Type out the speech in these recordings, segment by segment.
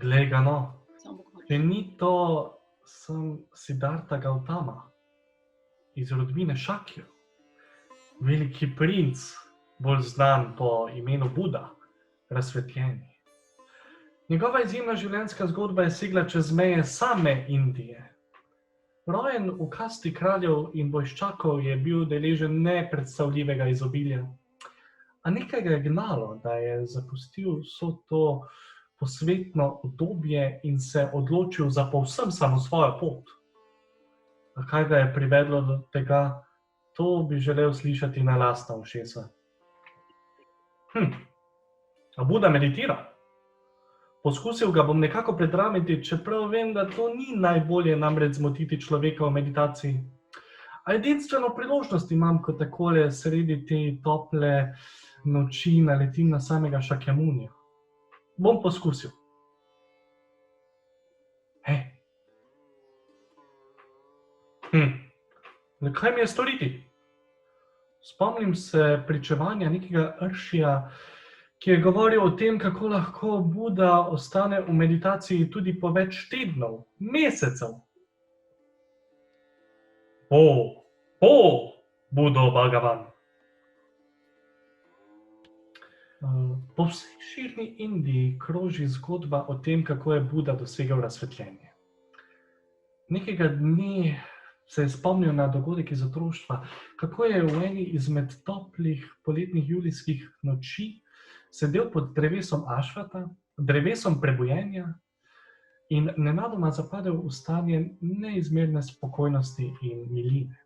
Glej ga no. Samo Bog Če ni to sem Siddharta Gautama iz rodbine Šakjev, veliki princ, bolj znan po imenu Buda, razsvetljeni. Njegova izjemna življenjska zgodba je segla čez meje same Indije. Rojen v kasti kraljev in vojščakov je bil deležen nepredstavljivega izobilja, a nekaj ga je gnalo, da je zapustil vso to posvetno udobje in se odločil za povsem samosvojo pot. A kaj ga je privedlo do tega, to bi želel slišati na lastna ušesa. A Buda meditira? Poskusil ga bom nekako predramiti, čeprav vem, da to ni najbolje namreč zmotiti človeka v meditaciji. A edinstveno priložnost imam, ko takole sredi te tople noči naletim na samega Šakjamunija. Bom poskusil. Kaj mi je storiti? Spomnim se pričevanja nekega Ršija, ki je govoril o tem, kako lahko Buda ostane v meditaciji tudi po več tednov, mesecev. Budo Bhagavan. Po vsej širni Indiji kroži zgodba o tem, kako je Buda dosegel razsvetljenje. Nekega dne se je spomnil na dogodek iz otroštva, kako je v eni izmed toplih poletnih julijskih noči sedel pod drevesom ašvata, drevesom prebujenja in nenadoma zapadel v stanje neizmerne spokojnosti in miline.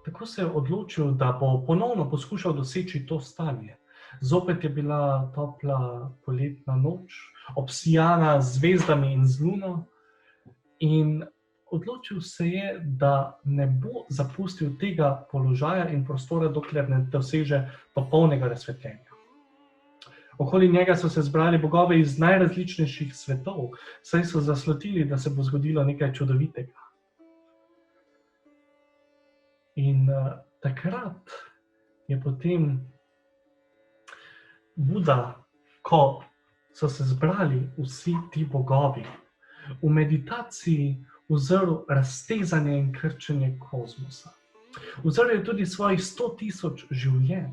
Tako se je odločil, da bo ponovno poskušal doseči to stanje. Zopet je bila topla poletna noč, obsijana z zvezdami in z luno, in odločil se je, da ne bo zapustil tega položaja in prostora, dokler ne doseže popolnega razsvetljenja. Okoli njega so se zbrali bogovi iz najrazličnejših svetov, saj so zaslutili, da se bo zgodilo nekaj čudovitega. In takrat je potem Buda, ko so se zbrali vsi ti bogovi, v meditaciji uzrl raztezanje in krčenje kozmosa. Uzrl je tudi svojih 100.000 življenj.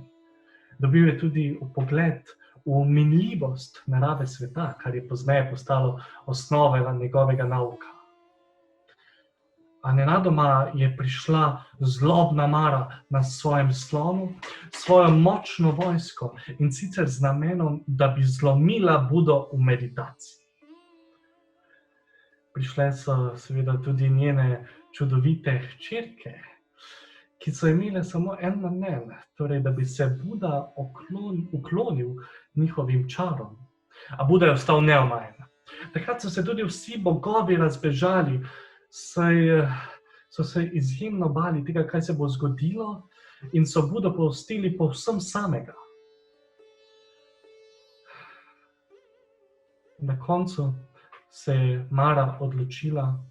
Dobil je tudi vpogled v minljivost narave sveta, kar je pozneje postalo osnova njegovega nauka. A nenadoma je prišla zlobna Mara na svojem slonu, svojo močno vojsko, in sicer z namenom, da bi zlomila Budo v meditaciji. Prišle so seveda tudi njene čudovite hčerke, ki so imele samo en namen, torej da bi se Buda uklonil njihovim čarom. A Buda je ostal neomajen. Takrat so se tudi vsi bogovi razbežali, saj so se izjemno bali tega, kaj se bo zgodilo, in so Budo pustili povsem samega. Na koncu se je Mara odločila,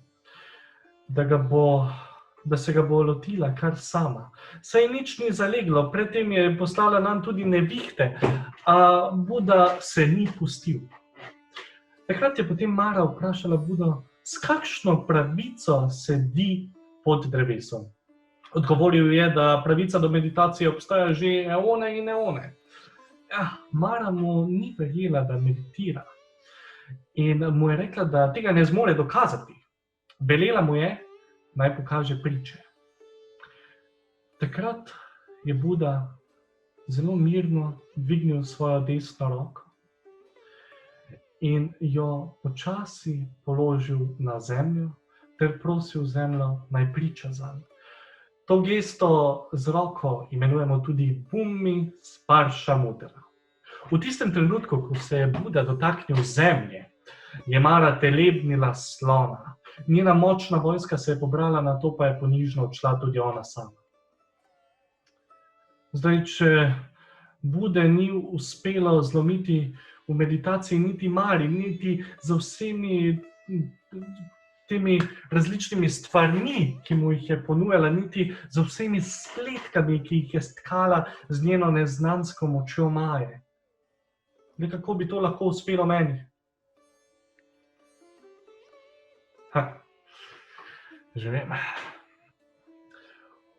da se ga bo lotila kar sama. Saj nič ni zaleglo, predtem je poslala nam tudi nevihte, a Buda se ni pustil. Takrat je potem Mara vprašala Budo, s kakšno pravico sedi pod drevesom. Odgovoril je, da pravica do meditacije obstaja že eone in eone. Mara mu ni verjela, da meditira, in mu je rekla, da tega ne zmore dokazati. Velela mu je, naj pokaže priče. Takrat je Buda zelo mirno dvignil svojo desno roko in jo počasi položil na zemljo ter prosil zemljo, naj priča zanj. To gesto z roko imenujemo tudi Bhumi Sparsha Mudra. V tistem trenutku, ko se je Buda dotaknil zemlje, je Mara telebnila slona. Njena močna vojska se je pobrala, nato pa je ponižno odšla tudi ona sama. Zdaj, če Bude ni uspelo zlomiti v meditaciji niti Mari, niti za vsemi temi različnimi stvarmi, ki mu jih je ponujala, niti za vsemi spletkami, ki jih je stkala z njeno neznansko močjo Maje. kako bi to lahko uspelo meni. Že vem.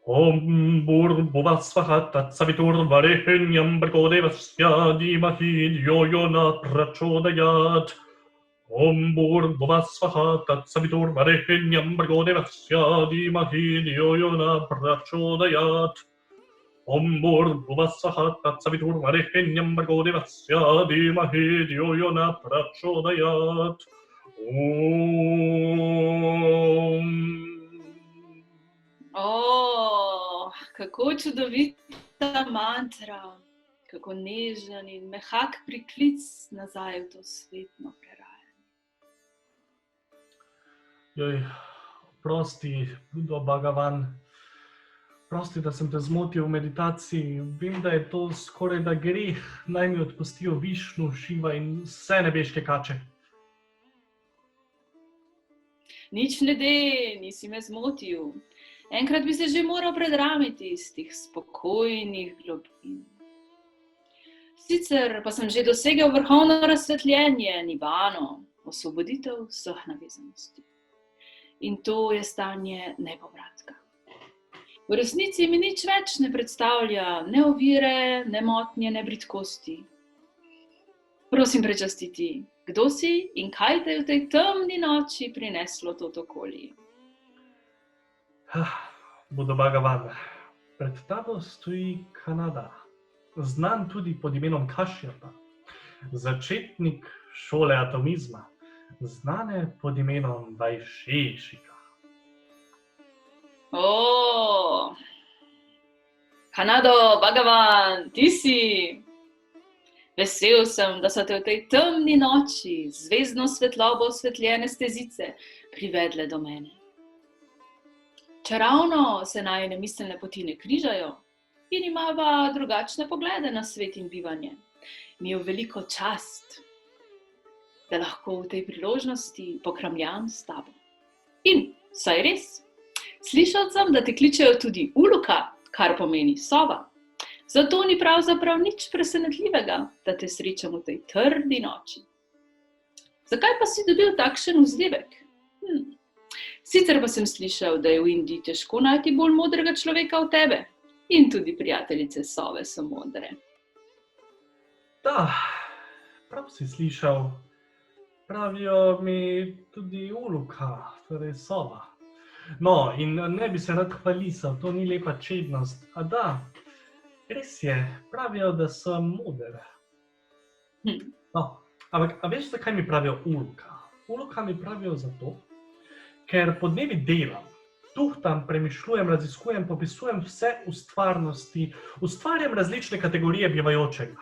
Om Bhurvuvah Svaha Tatsavitur Varenyam Bhargo Devasya Dhimahi Dhyo Yo Na Prachodayat. Om Bhurvuvah Svaha Tatsavitur Varenyam Bhargo Devasya Dhimahi Dhyo Yo Na Prachodayat. Om Bhurvuvah Svaha Tatsavitur Varenyam Bhargo Devasya Dhimahi Dhyo Yo Na Prachodayat. Kako čudovita mantra, kako nežen in mehak priklic nazaj v to svetno prerajanje. Prosti, Budo Bhagavan, prosti, da sem te zmotil v meditaciji. Vem, da je to skoraj da greh, naj mi odpustijo Višnu, Šiva in vse nebeške kače. Nič ne de, nisi me zmotil. Enkrat bi se že moral predramiti iz tih spokojnih globin. Sicer pa sem že dosegel vrhovno razsvetljenje, nibano, osvoboditev vseh navezanosti. In to je stanje nepovratka. V resnici mi nič več ne predstavlja ne ovire, ne motnje, ne bridkosti. Prosim prečastiti, kdo si in kaj te je v tej temni noči prineslo to okolje? Budo Bhagavan, pred tabo stoji Kanada, znan tudi pod imenom Kashyapa, začetnik šole atomizma, znane pod imenom Vaisheshika. Kanado, Bhagavan, ti si! Vesel sem, da so te v tej temni noči, zvezdno svetlobo osvetljene stezice, privedle do mene. Čeravno se najine miselne poti ne križajo in imava drugačne poglede na svet in bivanje, mi je v veliko čast, da lahko v tej priložnosti pokramljam s tabo. In, saj res, slišal sem, da te kličejo tudi Uluka, kar pomeni sova. Zato ni pravzaprav nič presenetljivega, da te srečam v tej trdi noči. Zakaj pa si dobil takšen vzlivek? Sicer pa sem slišal, da je v Indiji težko najti bolj modrega človeka od tebe. In tudi prijateljice sove so modre. Da, prav si slišal. Pravijo mi tudi Uluka, torej sova. No, in ne bi se rad hvalisal, to ni lepa čednost. A da, res je, pravijo, da sem moder. No, ampak, a veš, zakaj mi pravijo Uluka? Uluka mi pravijo zato, ker po dnevi delam, tuhtam, premišljujem, raziskujem, popisujem vse ustvarnosti, ustvarjam različne kategorije bivajočega.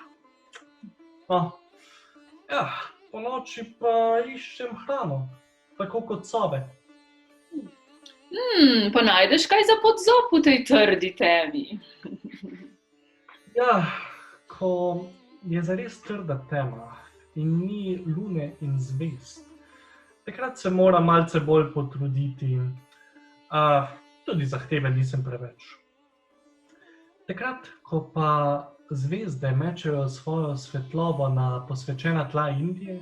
No, ja, po noči pa iščem hrano, tako kot sove. Pa najdeš kaj za podzop v tej trdi temi? Ja, ko je zares trda tema in ni lune in zvezd, takrat se moram malce bolj potruditi, tudi zahteven nisem preveč. Takrat, ko pa zvezde mečejo svojo svetlobo na posvečena tla Indije,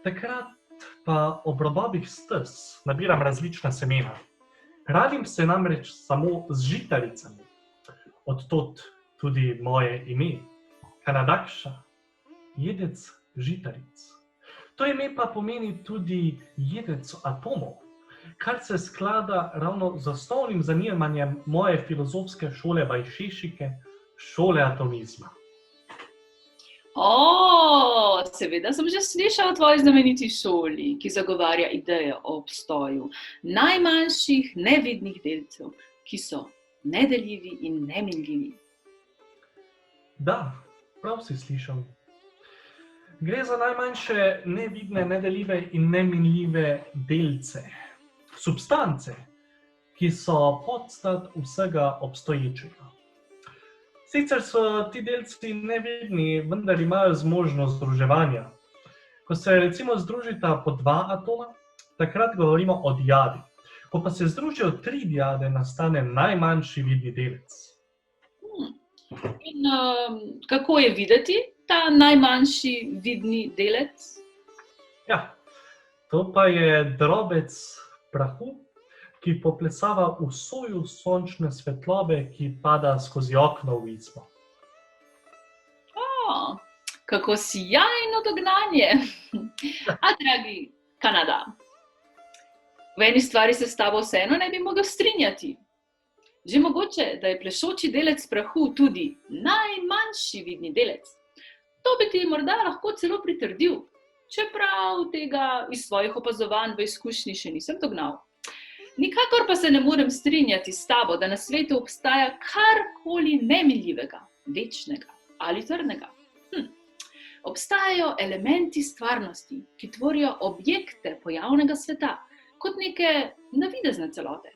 takrat pa ob robovih stez nabiram različna semena. Hranim se namreč samo z žitaricami, od tod tudi moje ime, Kanadaksha, jedec žitaric. To ime pa pomeni tudi jedec atomov, kar se sklada ravno z osnovnim zanimanjem moje filozofske šole Vaisheshike, šole atomizma. Seveda sem že slišal o tvoji znameniti šoli, ki zagovarja idejo o obstoju najmanjših nevidnih delcev, ki so nedeljivi in neminljivi. Da, prav si slišal. Gre za najmanjše nevidne, nedeljive in neminljive delce, substance, ki so podstat vsega obstoječega. Sicer so ti delci nevidni, vendar imajo zmožnost združevanja. Ko se recimo združita po 2 atoma, takrat govorimo o diadi. Ko pa se združijo 3 diade, nastane najmanjši vidni delec. In kako je videti? ta najmanjši vidni delec? Ja, to pa je drobec prahu, ki poplesava v soju sončne svetlobe, ki pada skozi okno v izbo. O, kako sijajno dognanje! A dragi Kanada, v eni stvari se s tabo vseeno ne bi mogel strinjati. Že mogoče, da je plešoči delec prahu tudi najmanjši vidni delec. To bi ti morda lahko celo pritrdil, čeprav tega iz svojih opazovanj v izkušnji še nisem dognal. Nikakor pa se ne morem strinjati s tabo, da na svetu obstaja karkoli nemiljivega, večnega ali trdnega. Obstajajo elementi stvarnosti, ki tvorijo objekte pojavnega sveta, kot neke navidezne celote,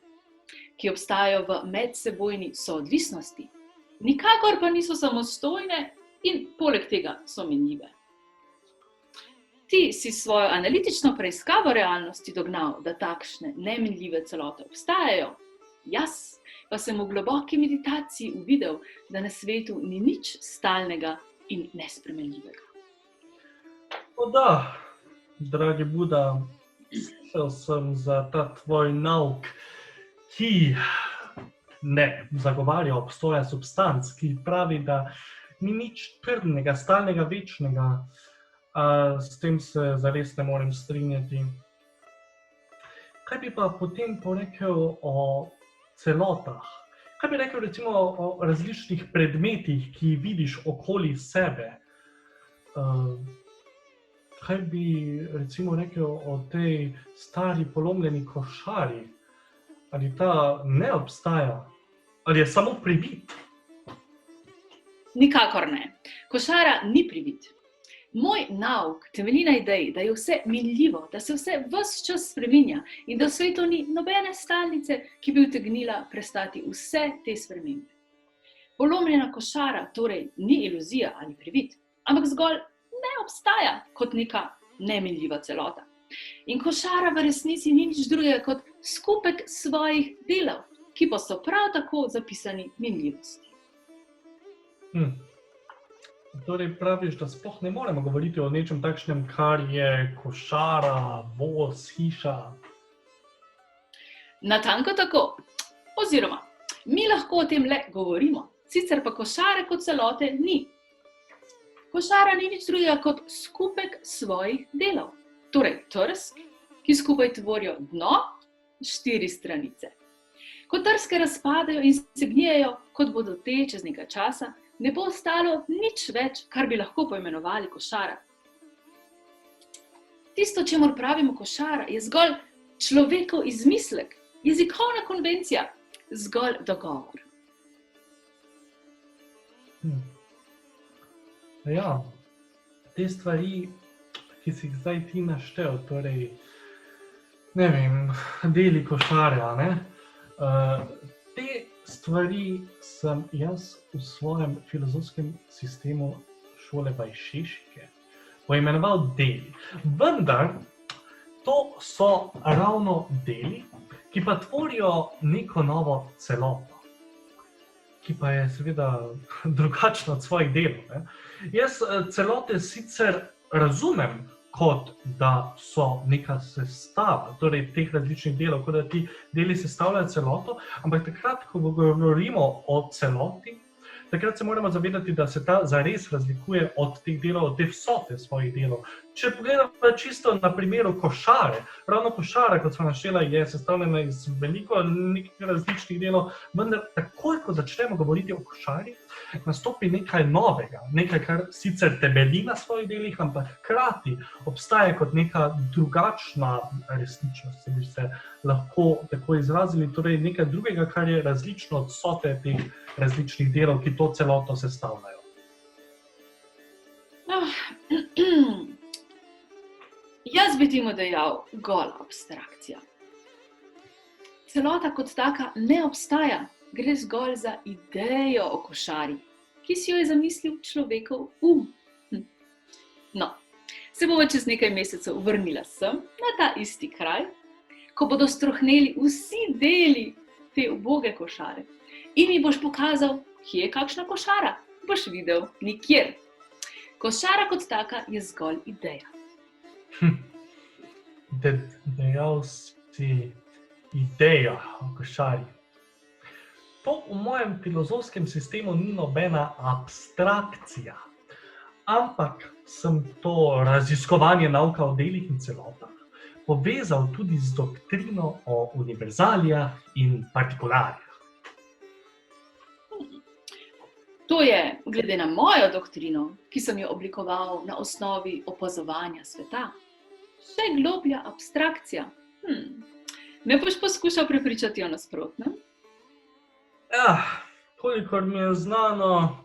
ki obstajajo v medsebojni soodvisnosti, nikakor pa niso samostojne in poleg tega so menljive. Ti si svojo analitično preiskavo realnosti dognal, da takšne nemenljive celote obstajajo. Jaz pa sem v globoki meditaciji uvidel, da na svetu ni nič stalnega in nespremenljivega. O da, dragi Buda, slišal sem za ta tvoj nauk, ki ne zagovarja obstoja substanc, ki pravi, da ni nič trdnega, stalnega, večnega. S tem se zares ne morem strinjati. Kaj bi pa potem porekel o celotah? Kaj bi rekel recimo o različnih predmetih, ki jih vidiš okoli sebe? Kaj bi recimo rekel o tej stari polomljeni košari? Ali ta ne obstaja? Ali je samo privid? Nikakor ne. Košara ni privid. Moj nauk temelji na ideji, da je vse minljivo, da se vse ves čas spreminja in da v svetu ni nobene stalnice, ki bi utegnila prestati vse te spremembe. Polomljena košara torej ni iluzija ali privid, ampak zgolj ne obstaja kot neka neminljiva celota. In košara v resnici ni nič drugega kot skupek svojih delov, ki pa so prav tako zapisani minljivosti. Torej praviš, da sploh ne moremo govoriti o nečem takšnem, kar je košara, voz, hiša? Natanko tako. Oziroma, mi lahko o tem le govorimo, sicer pa košare kot celote ni. Košara ni nič drugega kot skupek svojih delov, torej trsk, ki skupaj tvorijo dno, 4 stranice. Ko trske razpadajo in se gnijejo, kot bodo te čez nekaj časa, ne bo ostalo nič več, kar bi lahko poimenovali košara. Tisto, čemur pravimo košara, je zgolj človekov izmislek, jezikovna konvencija, zgolj dogovor. Ja, te stvari, ki si jih zdaj ti naštel, torej, ne vem, deli košare, ne? Te stvari sem jaz v svojem filozofskem sistemu šole Vajšešike poimenoval deli. Vendar to so ravno deli, ki pa tvorijo neko novo celoto, ki pa je seveda drugačna od svojih delov, ne? Jaz celote sicer razumem kot da so neka sestava, torej teh različnih delov, kot da ti deli sestavljajo celoto, ampak takrat, ko govorimo o celoti, takrat se moramo zavedati, da se ta zares razlikuje od teh delov, od te vsote svojih delov. Če pogledamo čisto na primeru košare, ravno košara, kot smo naštela, je sestavljena iz veliko nekih različnih delov, vendar takoj, ko začnemo govoriti o košari, nastopi nekaj novega, nekaj, kar sicer temelji na svojih delih, ampak hkrati obstaja kot neka drugačna resničnost, če bi se lahko tako izrazili, torej nekaj drugega, kar je različno od vsote teh različnih delov, ki to celoto sestavljajo. Jaz bi temu dejal gola abstrakcija. Celota kot taka ne obstaja, gre zgolj za idejo o košari, ki si jo je zamislil človekov No, se bova čez nekaj mesecev vrnila sem na ta isti kraj, ko bodo strohneli vsi deli te uboge košare in mi boš pokazal, kje je kakšna košara. Boš videl, nikjer. Košara kot taka je zgolj ideja. Dejal si ideja o košari. To v mojem filozofskem sistemu ni nobena abstrakcija, ampak sem to raziskovanje nauka o delih in celotah povezal tudi z doktrino o univerzalijah in partikularjah. To je, glede na mojo doktrino, ki sem jo oblikoval na osnovi opazovanja sveta, še globlja abstrakcija. Me boš poskušal prepričati o nasprotnem? Ja, kolikor mi je znano,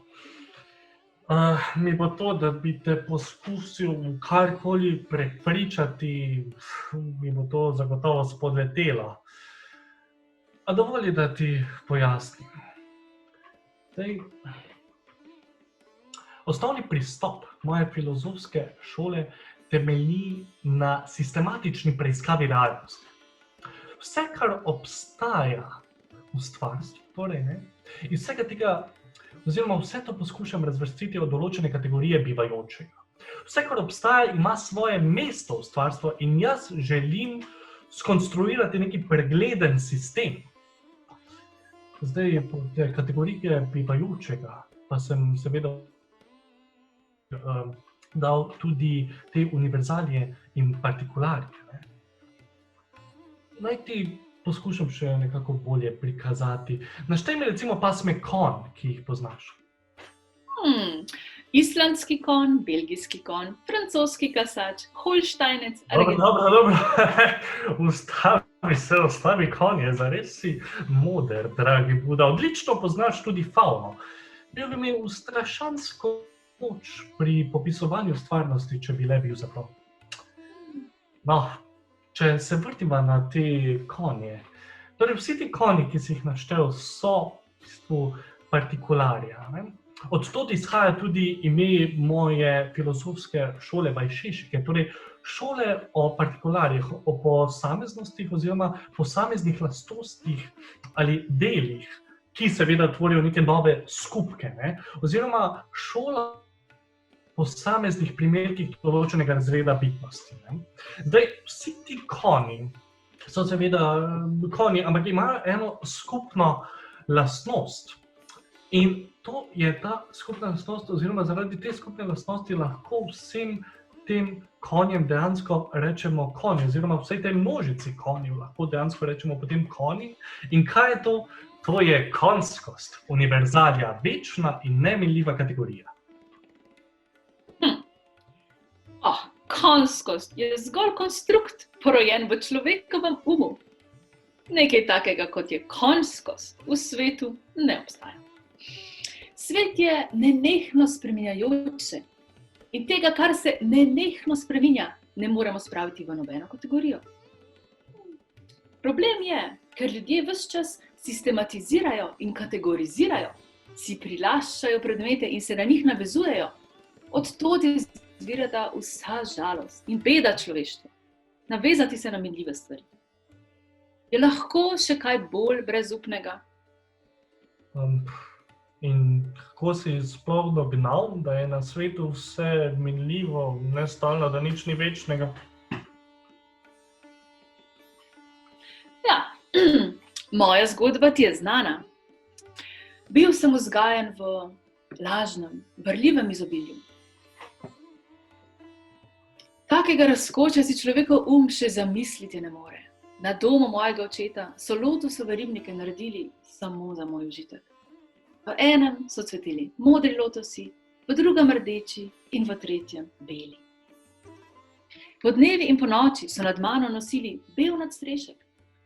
mi bo to, da bi te poskusil karkoli prepričati, mi bo to zagotovo spodletelo. A dovoli, da ti pojasnim. Osnovni pristop moje filozofske šole temelji na sistematični preiskavi realnosti. Vse, kar obstaja v stvarstvu, iz vsega tega, oziroma vse to poskušam razvrstiti v določene kategorije bivajočega. Vse, kar obstaja, ima svoje mesto v stvarstvu in jaz želim skonstruirati neki pregleden sistem. Zdaj, po te kategorije bivajočega, pa sem seveda dal tudi te univerzalije in partikularje. Naj ti poskušam še nekako bolje prikazati. Naštej mi recimo pasme konj, ki jih poznaš. Islandski konj, belgijski konj, francoski kasač, holštajnec, Dobro. Ustavi konje, zares si moder, dragi Buda. Odlično poznaš tudi fauno. Bil bi imel strašansko moč pri popisovanju stvarnosti, če bi le bil za to. No, če se vrtima na te konje, torej vsi ti konji, ki si jih naštel, so v bistvu partikularja. Od tod izhaja tudi ime moje filozofske šole Vajšešike, torej šole o partikularjih, o posameznostih oziroma posameznih lastnostih ali delih, ki seveda tvorijo neke nove skupke, oziroma šola posameznih primerkih določenega razreda bitnosti. Zdaj, vsi ti konji so seveda konji, ampak imajo eno skupno lastnost. In to je ta skupna lastnost, oziroma zaradi te skupne lastnosti lahko vsem tem konjem dejansko rečemo konji, oziroma vsej tej množici konjev lahko dejansko rečemo potem konji. In kaj je to? To je konjskost, univerzalija, večna in neminljiva kategorija. Konjskost je zgolj konstrukt, porojen v človekovem umu. Nekaj takega, kot je konjskost, v svetu ne obstaja. Svet je nenehno spreminjajoč se in tega, kar se nenehno spreminja, ne moremo spraviti v nobeno kategorijo. Problem je, ker ljudje ves čas sistematizirajo in kategorizirajo, si prilaščajo predmete in se na njih navezujejo. Od tod izvirata vsa žalost in beda človeštva. Navezati se na minljive stvari. Je lahko še kaj bolj brezupnega? In kako si sploh dognal, da je na svetu vse minljivo, nestalno, da nič ni večnega? Ja, moja zgodba ti je znana. Bil sem vzgajan v lažnem, varljivem izobilju. Takega razkoča si človekov še zamisliti ne more. Na domu mojega očeta so lotusove ribnike naredili samo za moj užitek. V enem so cveteli modri lotosi, v drugem rdeči in v tretjem beli. Po dnevi in po noči so nad mano nosili bel nadstrešek,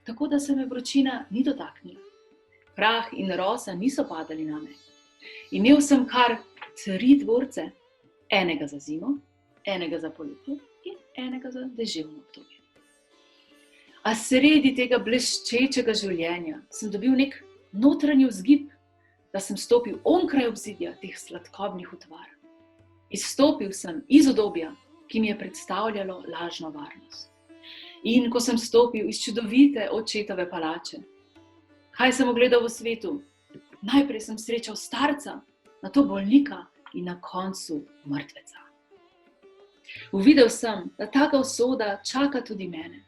tako da se me vročina ni dotaknila. Prah in rosa niso padali name. Imel sem kar 3 dvorce, enega za zimo, enega za poletje in enega za deževno obdobje. A sredi tega bleščečega življenja sem dobil nek notranji vzgib, da sem stopil onkraj obzidja teh sladkobnih utvar. Izstopil sem iz udobja, ki mi je predstavljalo lažno varnost. In ko sem stopil iz čudovite očetove palače, kaj sem ogledal v svetu? Najprej sem srečal starca, nato bolnika in na koncu mrtveca. Uvidel sem, da taka usoda čaka tudi mene.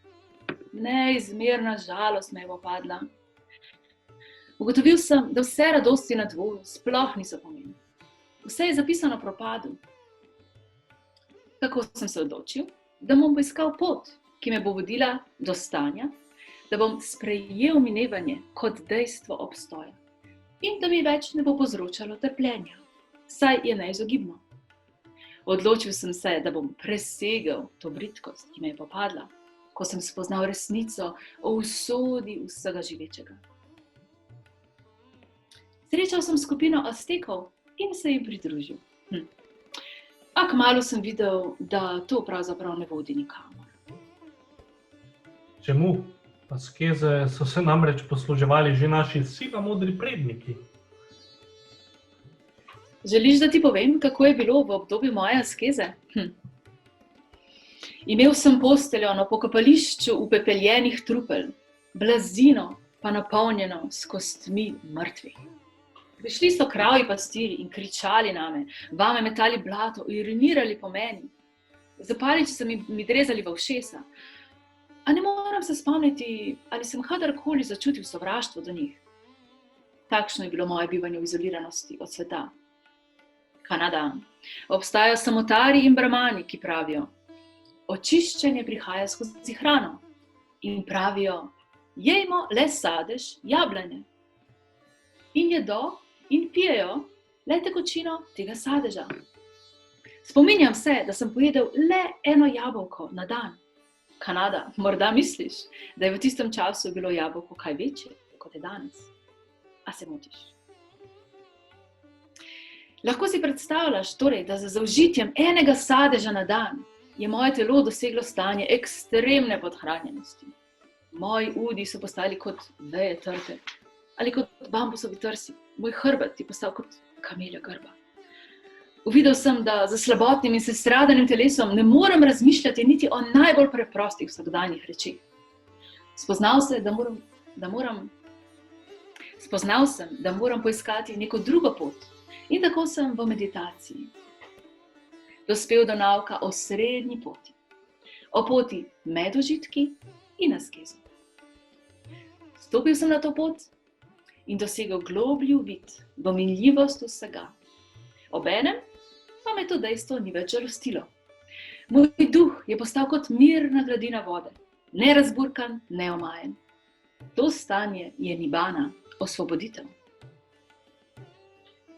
Neizmerna žalost me je popadla. Ugotovil sem, da vse radosti na dvoru sploh niso pomembne. Vse je zapisano v propadu. Tako sem se odločil, da bom poiskal pot, ki me bo vodila do stanja, da bom sprejel minevanje kot dejstvo obstoja in da mi več ne bo povzročalo trpljenja, saj je neizogibno. Odločil sem se, da bom presegel to bridkost, ki me je popadla, ko sem spoznal resnico o usodi vsega živečega. Srečal sem skupino Aztekov in se jim pridružil. A kmalu sem videl, da to pravzaprav ne vodi nikamor. Čemu? Askeze so se namreč posluževali že naši silomodri predniki. Želiš, da ti povem, kako je bilo v obdobju moje askeze? Imel sem posteljo na pokopališču upepeljenih trupel, blazino pa napolnjeno s kostmi mrtvih. Prišli so kravji pastirji in kričali name, vame metali blato, urinirali po meni. Za palič so mi drezali v ušesa. A ne moram se spomniti, ali sem kadarkoli začutil sovraštvo do njih. Takšno je bilo moje bivanje v izoliranosti od sveta. Kanada. Obstajajo samotari in brahmani, ki pravijo, očiščenje prihaja skozi hrano. In pravijo, jejmo le sadež jablane. In jedo in pijejo le tekočino tega sadeža. Spominjam se, da sem pojedel le eno jabolko na dan. Kanada, morda misliš, da je v tistem času bilo jabolko kaj večje, kot je danes. A se motiš? Lahko si predstavljaš torej, da za zaužitjem enega sadeža na dan je moje telo doseglo stanje ekstremne podhranjenosti. Moji udi so postali kot veje trte ali kot bambusovi trsi. Moj hrbet je postal kot kamelja grba. Uvidel sem, da za slabotnim in sestradanim telesom ne morem razmišljati niti o najbolj preprostih vsakdanjih rečeh. Spoznal sem, da moram poiskati neko drugo pot in tako sem v meditaciji dospel do nauka o srednji poti, o poti med užitki in askezo. Stopil sem na to pot in dosegel globlji uvid v minljivost vsega. Obenem pa me to dejstvo ni več žalostilo. Moj duh je postal kot mirna gladina vode, nerazburkan, neomajen. To stanje je nibana, osvoboditev.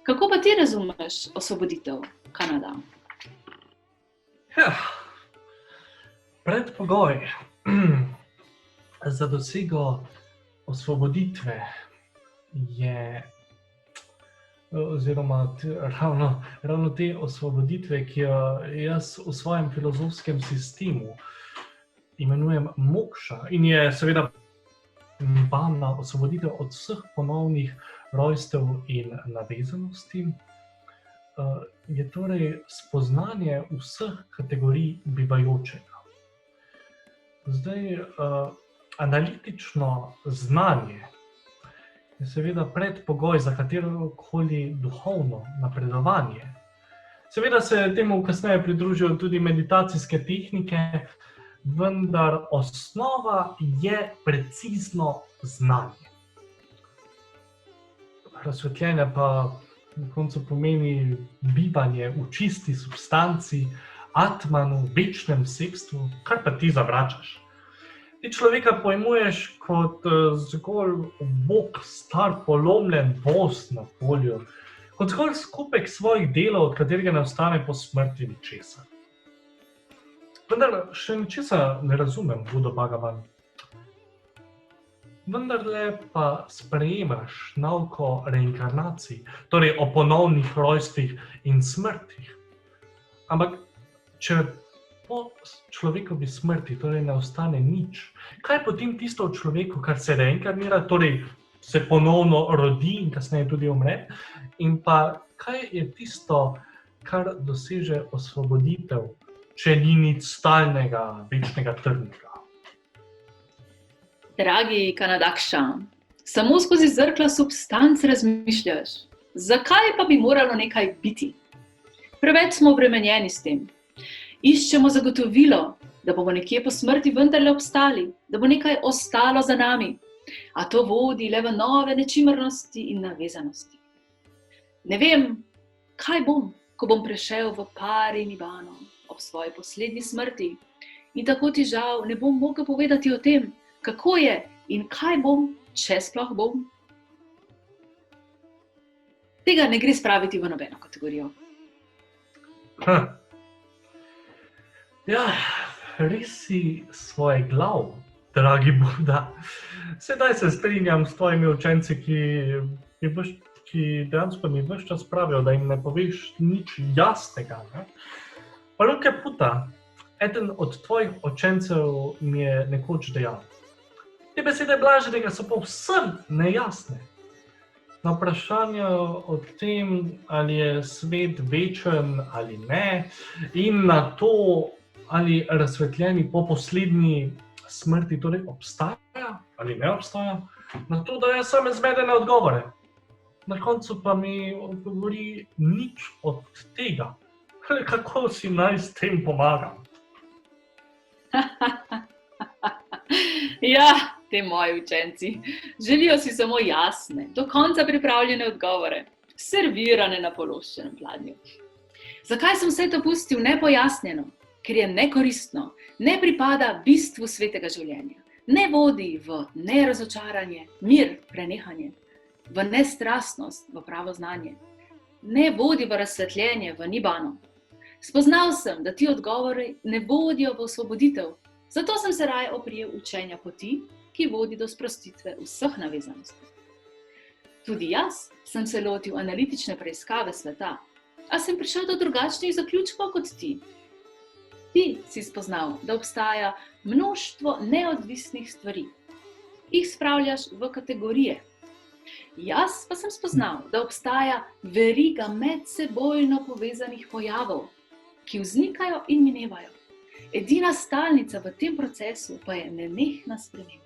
Kako pa ti razumeš osvoboditev, Kanada? Predpogoj za dosego osvoboditve je oziroma ravno te osvoboditve, ki jo jaz v svojem filozofskem sistemu imenujem mokša in je seveda nibana, osvoboditev od vseh ponovnih rojstev in navezanosti, je torej spoznanje vseh kategorij bivajočega. Zdaj, analitično znanje je seveda predpogoj za katerokoli duhovno napredovanje. Seveda se temu kasneje pridružijo tudi meditacijske tehnike, vendar osnova je precizno znanje. Razsvetljenje pa na koncu pomeni bivanje v čisti substanci, atmanu, večnem sebstvu, kar pa ti zavračaš. Ti človeka pojmuješ kot zgolj bog, star polomljen voz na polju, kot zgolj skupek svojih delov, od katerega ne ostane po smrti ničesar. Vendar še ničesar ne razumem, Budo Bhagavan. Vendarle pa sprejemaš nauko reinkarnacij, torej o ponovnih rojstvih in smrtih. Ampak, če po človekovi smrti torej ne ostane nič, kaj je potem tisto v človeku, kar se reinkarnira, torej se ponovno rodi in kasneje tudi umre? In pa, kaj je tisto, kar doseže osvoboditev, če ni nič stalnega, večnega trdnega? Dragi Kanadakša, samo skozi zrkla substanc razmišljaš. Zakaj pa bi moralo nekaj biti? Preveč smo obremenjeni s tem. Iščemo zagotovilo, da bomo nekje po smrti vendarle obstali, da bo nekaj ostalo za nami. A to vodi le v nove nečimrnosti in navezanosti. Ne vem, kaj bom, ko bom prešel v pari nibano ob svoji poslednji smrti in tako ti žal ne bom mogel povedati o tem, kako je in kaj bom, če sploh bom. Tega ne gre spraviti v nobeno kategorijo. Ja, res si svoj glav, dragi Buda. Sedaj se strinjam s tvojimi učenci, ki dejansko mi ves čas pravijo, da jim ne poveš nič jasnega. Ne? Pa Luke Puta, eden od tvojih učencev mi je nekoč dejal: te besede blaženega so povsem nejasne. Na vprašanje o tem, ali je svet večen ali ne, in na to, ali razsvetljeni po poslednji smrti torej obstaja ali ne obstaja, na to daje same zmedene odgovore. Na koncu pa mi odgovori nič od tega. Kako si naj s tem pomagam? Ja, te moji učenci. Želijo si samo jasne, do konca pripravljene odgovore, servirane na pološčenem pladnju. Zakaj sem vse to pustil nepojasnjeno? Ker je nekoristno, ne pripada bistvu svetega življenja, ne vodi v nerazočaranje, mir, prenehanje, v nestrastnost, v pravo znanje, ne vodi v razsvetljenje, v nibano. Spoznal sem, da ti odgovori ne vodijo v osvoboditev, zato sem se raje oprijel učenja poti, ki vodi do sprostitve vseh navezanosti. Tudi jaz sem se lotil analitične preiskave sveta, a sem prišel do drugačnih zaključkov kot ti. Ti si spoznal, da obstaja mnoštvo neodvisnih stvari. Jih spravljaš v kategorije. Jaz pa sem spoznal, da obstaja veriga medsebojno povezanih pojavov, ki vznikajo in minevajo. Edina stalnica v tem procesu pa je nenehna sprememba.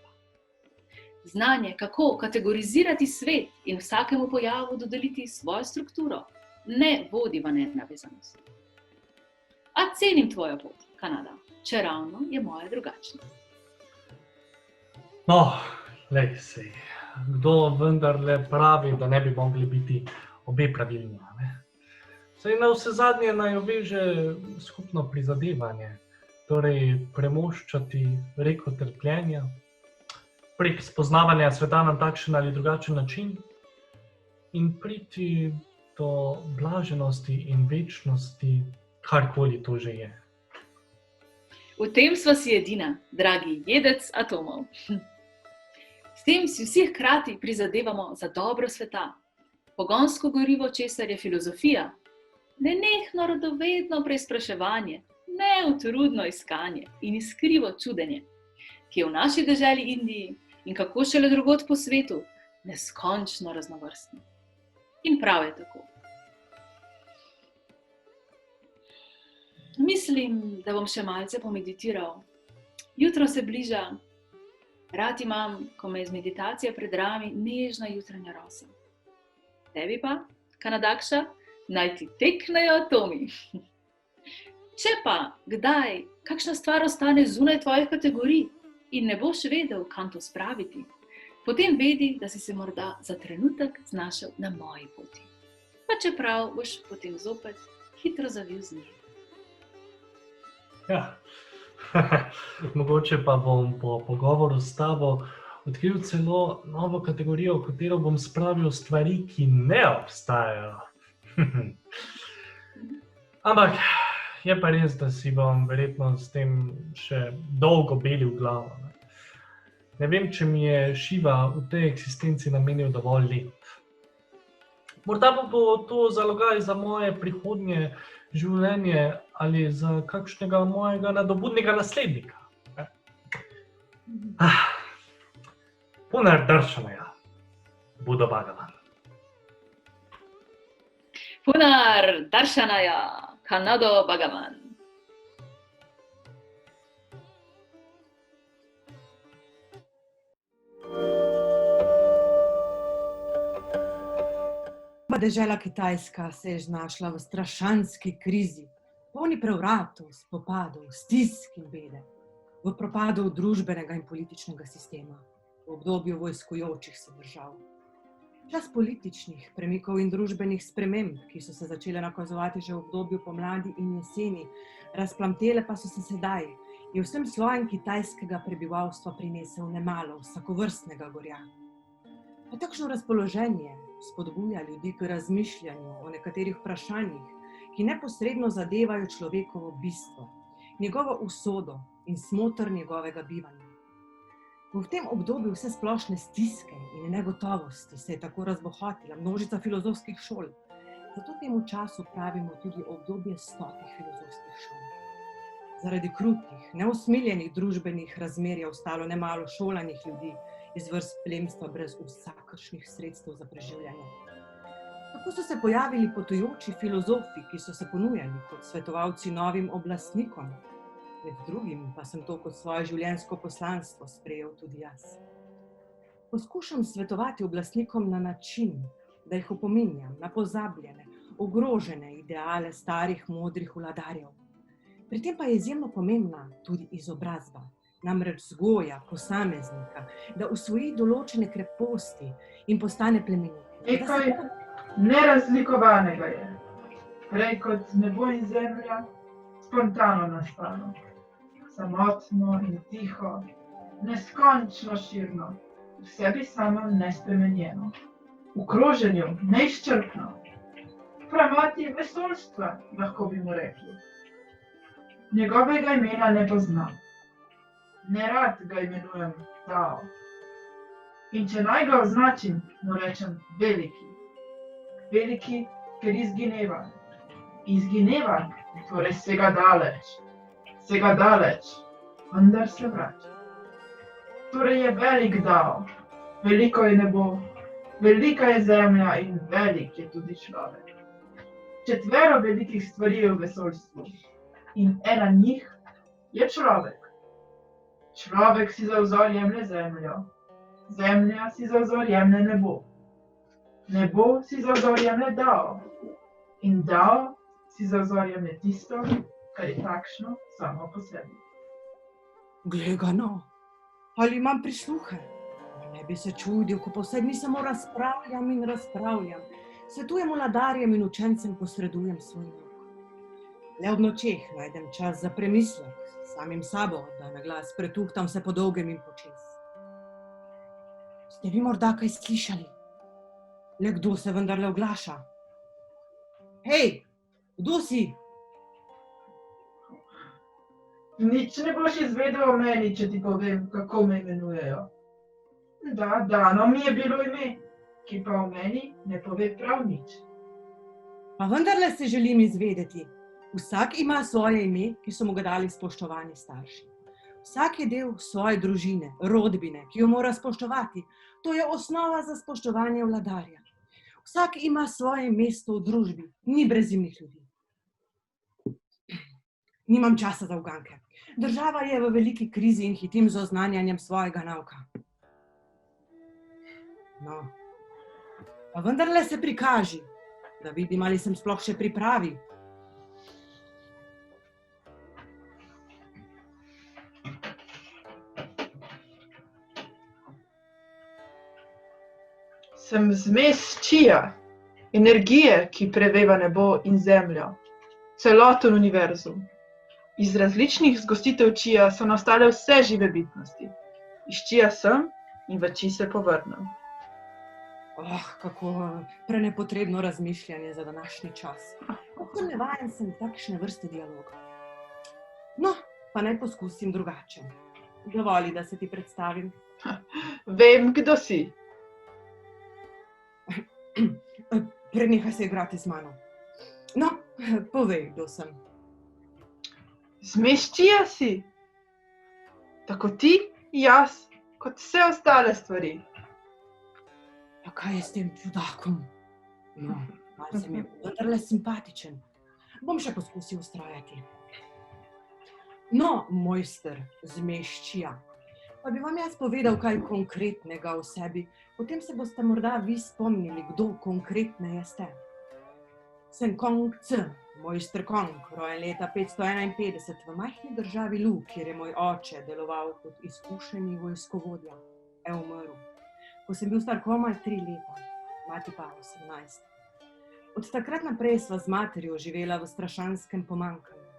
Znanje, kako kategorizirati svet in vsakemu pojavu dodeliti svojo strukturo, ne vodi v nenavezanost. A cenim tvojo pot, Kanada, če ravno je moja drugačna. No, lej sej, kdo vendarle pravi, da ne bi mogli biti obe pravilni, ne? Saj na vse zadnje naj veže skupno prizadevanje, torej premoščati reko trpljenja, prek spoznavanja sveta na takšen ali drugačen način in priti do blaženosti in večnosti, karkoli to že je. V tem sva si edina, dragi jedec atomov. S tem si vsi hkrati prizadevamo za dobro sveta. Pogonsko gorivo, česar je filozofija, nenehno radovedno preizpraševanje, neutrudno iskanje in iskrivo čudenje, ki je v naši deželi Indiji in kako šele drugod po svetu neskončno raznovrstno. In prav je tako. Mislim, da bom še malce pomeditiral. Jutro se bliža. Rad imam, ko me iz meditacije predrami nežna jutranja rosa. Tebi pa, Kanadakša, naj ti teknejo atomi. Če pa kdaj kakšna stvar ostane zunaj tvojih kategorij in ne boš vedel, kam to spraviti, potem vedi, da si se morda za trenutek znašel na moji poti. Pa čeprav boš potem zopet hitro zavil z nje. Ja, mogoče pa bom po pogovoru s tabo odkril celo novo kategorijo, v katero bom spravil stvari, ki ne obstajajo. Ampak je pa res, da si bom verjetno s tem še dolgo belil glavo. Ne vem, če mi je Šiva v tej eksistenci namenil dovolj let. Morda bo to zalogaj za moje prihodnje življenje ali za kakšnega mojega nadobudnega naslednika. Punardaršanaya, Buddha Bhagavan. Punardaršanaya, Kanado Bhagavan. pa dežela Kitajska se je znašla v strašanski krizi, polni prevratov, spopadov, stisk in bede, v propadu družbenega in političnega sistema, v obdobju vojskujočih se držav. Čas političnih premikov in družbenih sprememb, ki so se začele nakazovati že v obdobju pomladi in jeseni, razplamtele pa so se sedaj, je vsem slojem kitajskega prebivalstva prinesel nemalo vsakovrstnega gorja. Pa takšno razpoloženje spodbuja ljudi k razmišljanju o nekaterih vprašanjih, ki neposredno zadevajo človekovo bistvo, njegovo usodo in smoter njegovega bivanja. V tem obdobju vse splošne stiske in negotovosti se je tako razbohotila množica filozofskih šol. Zato temu času pravimo tudi obdobje 100 filozofskih šol. Zaradi krutih, neusmiljenih družbenih razmer je ostalo nemalo šolanih ljudi iz vrst plemstva brez vsakršnih sredstev za preživljanje. Tako so se pojavili potujoči filozofi, ki so se ponujali kot svetovalci novim oblastnikom. Med drugim pa sem to kot svoje življenjsko poslanstvo sprejel tudi jaz. Poskušam svetovati oblastnikom na način, da jih opominjam na pozabljene, ogrožene ideale starih modrih vladarjev. Pri tem pa je izjemno pomembna tudi izobrazba, namreč vzgoja posameznika, da usvoji določene kreposti in postane plemenit. Nekaj nerazlikovanega je, prej kot nebo in zemlja, spontano nastalo. Samotno in tiho, neskončno širno, v sebi samem nespremenjeno, v kroženju neizčrpno, pravati vesoljstva, lahko bi mu rekli. Njegovega imena ne poznam, nerad ga imenujem Dao. In če naj ga označim, mu rečem veliki. Veliki, ker izgineva. Izgineva, torej sega daleč, vendar se vrača. Torej je velik Dao, veliko je nebo, velika je zemlja in velik je tudi človek. 4 velikih stvari je v vesoljstvu in ena njih je človek. Človek si za vzor jemlje zemljo, zemlja si za vzor jemlje nebo, nebo si za vzor jemlje Dao in Dao si za vzor jemlje tisto, kar je takšno samo po sebi. Glej ga no, ali imam prisluhe? Ne bi se čudil, ko posebni samo razpravljam in razpravljam. Svetujem vladarjem in učencem posredujem svoj nauk. Le ob nočeh najdem čas za premislek, samim sabo, da na glas pretuhtam se po dolgem in počez. Ste vi morda kaj slišali? Le kdo se vendarle oglaša? Hej, kdo si? Nič ne boš izvedel o meni, če ti povem, kako me imenujejo. Da, dano mi je bilo ime, ki pa o meni ne pove prav nič. Pa vendarle se želim izvedeti. Vsak ima svoje ime, ki so mu ga dali spoštovani starši. Vsak je del svoje družine, rodbine, ki jo mora spoštovati. To je osnova za spoštovanje vladarja. Vsak ima svoje mesto v družbi, ni brezimnih ljudi. Nimam časa za uganke. Država je v veliki krizi in hitim z oznanjanjem svojega nauka. No, pa vendarle se prikaži, da vidim, ali sem sploh še pri pravi. Sem zmes čija, energije, ki preveva nebo in zemljo, celoten univerzum. Iz različnih zgostitev čija so nastale vse žive bitnosti. Iz čija sem in v či se povrnem. Kako prenepotrebno razmišljanje za današnji čas. Kako nevajen sem takšne vrste dialoga. No, pa naj poskusim drugače. Dovoli, da se ti predstavim. Vem, kdo si. Prenehaj se igrati z mano. No, povej, kdo sem. Zmes čija si. Tako ti, jaz, kot vse ostale stvari. Pa kaj je s tem čudakom? No, malce mi je vendarle simpatičen. Bom še poskusil vztrajati. No, mojster zmes čija. Pa bi vam jaz povedal kaj konkretnega o sebi, potem se boste morda vi spomnili, kdo konkretneje ste. Sem Kong C, mojster Kong, rojen leta 551 v majhni državi Lu, kjer je moj oče deloval kot izkušeni vojskovodja. Je umrl, ko sem bil star komaj 3 leta, mati pa 18. Od takrat naprej sva z materjo živela v strašanskem pomanjkanju.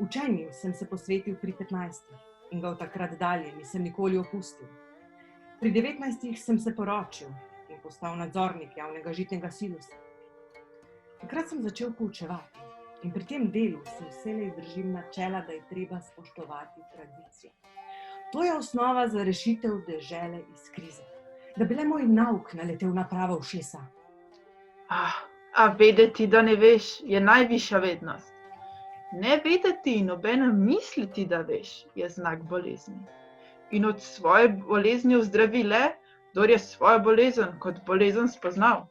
Učenju sem se posvetil pri 15 in ga od takrat dalje nisem nikoli opustil. Pri 19 sem se poročil in postal nadzornik javnega žitnega silosa. Takrat sem začel poučevati in pri tem delu se vselej držim načela, da je treba spoštovati tradicijo. To je osnova za rešitev dežele iz krize. Da bi le moj nauk naletel na prava ušesa. A vedeti, da ne veš, je najvišja vednost. Ne vedeti in obenem misliti, da veš, je znak bolezni. In od svoje bolezni ozdravi le, kdor je svojo bolezen kot bolezen spoznal.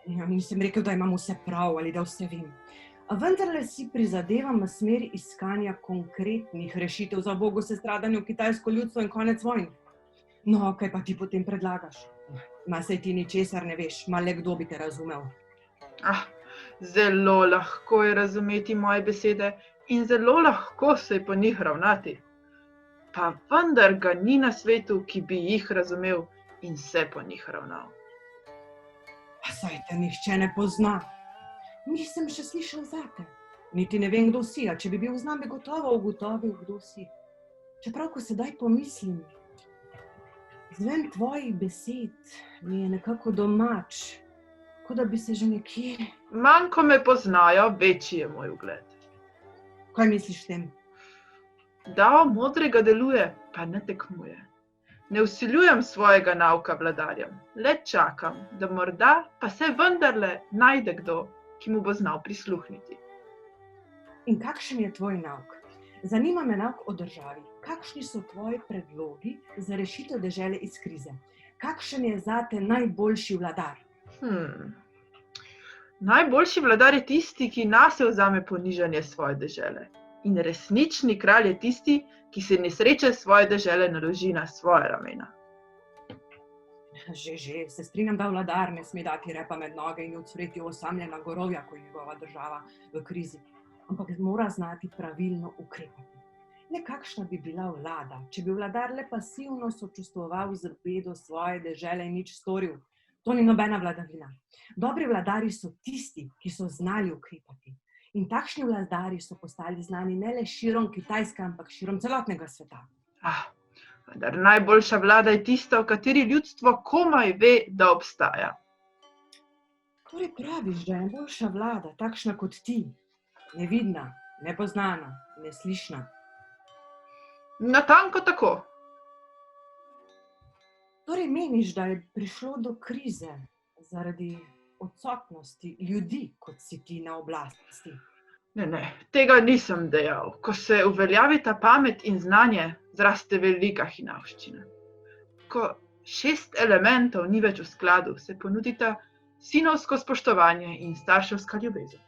Ja, nisem rekel, da imam vse prav ali da vse vem. A vendarle si prizadevam v smeri iskanja konkretnih rešitev za ubogo sestradanje v kitajsko ljudstvo in konec vojn. No, kaj pa ti potem predlagaš? Ma saj ti ničesar ne veš, ma le kdo bi te razumel. Zelo lahko je razumeti moje besede in zelo lahko se je po njih ravnati. Pa vendar ga ni na svetu, ki bi jih razumel in se po njih ravnal. Pa saj te nihče ne pozna. Nisem še slišal zate. Niti ne vem, kdo si, a če bi bil znan, bi gotovo ugotovil, kdo si. Čeprav, ko sedaj pomislim, zven tvojih besed mi je nekako domač, kot da bi se že nekje... Manj, ko me poznajo, večji je moj ugled. Kaj misliš s tem? Dao modrega deluje, pa ne tekmuje. Ne vsiljujem svojega nauka vladarjem, le čakam, da morda pa se vendarle najde kdo, ki mu bo znal prisluhniti. In kakšen je tvoj nauk? Zanima me nauk o državi. Kakšni so tvoji predlogi za rešitev dežele iz krize? Kakšen je zate najboljši vladar? Najboljši vladar je tisti, ki nase vzame ponižanje svoje dežele. In resnični kralj je tisti, ki se nesreče svoje dežele naloži na svoje ramena. Že, se strinjam, da vladar ne sme dati repa med noge in odsvreti osamljena gorovja, ko je njegova država v krizi. Ampak mora znati pravilno ukrepati. Le kakšna bi bila vlada, če bi vladar le pasivno sočustvoval z bedo svoje dežele in nič storil? To ni nobena vladavina. Dobri vladari so tisti, ki so znali ukrepati. In takšni vladari so postali znani ne le širom Kitajske, ampak širom celotnega sveta. Vendar najboljša vlada je tista, v kateri ljudstvo komaj ve, da obstaja. Torej praviš, da je boljša vlada, takšna kot ti, nevidna, nepoznana, neslišna. Natanko tako. Torej meniš, da je prišlo do krize zaradi odsotnosti ljudi, kot si ti na oblasti? Ne, tega nisem dejal. Ko se uveljavita pamet in znanje, zraste velika hinavščina. Ko 6 elementov ni več v skladu, se ponudita sinovsko spoštovanje in starševska ljubezen.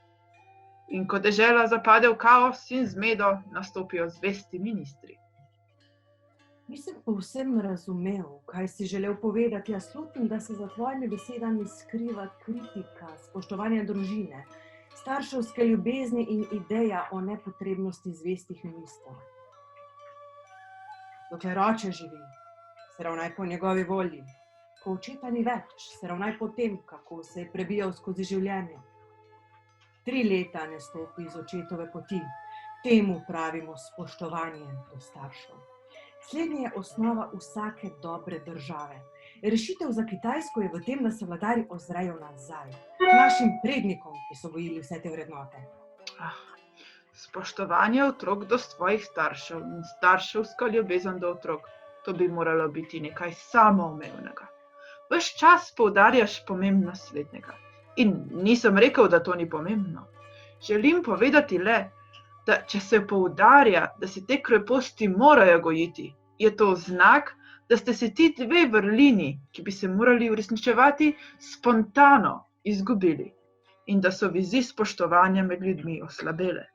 In ko dežela zapade v kaos in zmedo, nastopijo zvesti ministri. Nisem povsem razumel, kaj si želel povedati. Jaz slutim, da se za tvojimi besedami skriva kritika, spoštovanje družine, starševske ljubezni in ideja o nepotrebnosti zvestih ministrov. Dokler oče živi, se ravnaj po njegovi volji. Ko očeta ni več, se ravnaj po tem, kako se je prebijal skozi življenje. 3 leta ne stopi iz očetove poti. Temu pravimo spoštovanje do staršev. Slednje je osnova vsake dobre države. Rešitev za Kitajsko je v tem, da se vladarji ozrejo nazaj, k našim prednikom, ki so gojili vse te vrednote. Spoštovanje otrok do svojih staršev in starševska ljubezen do otrok, to bi moralo biti nekaj samoumevnega. Ves čas poudarjaš pomembnost slednjega. In nisem rekel, da to ni pomembno. Želim povedati le, da če se poudarja, da se te kreposti morajo gojiti, je to znak, da ste se ti 2 vrlini, ki bi se morali uresničevati, spontano izgubili in da so vizi spoštovanja med ljudmi oslabele.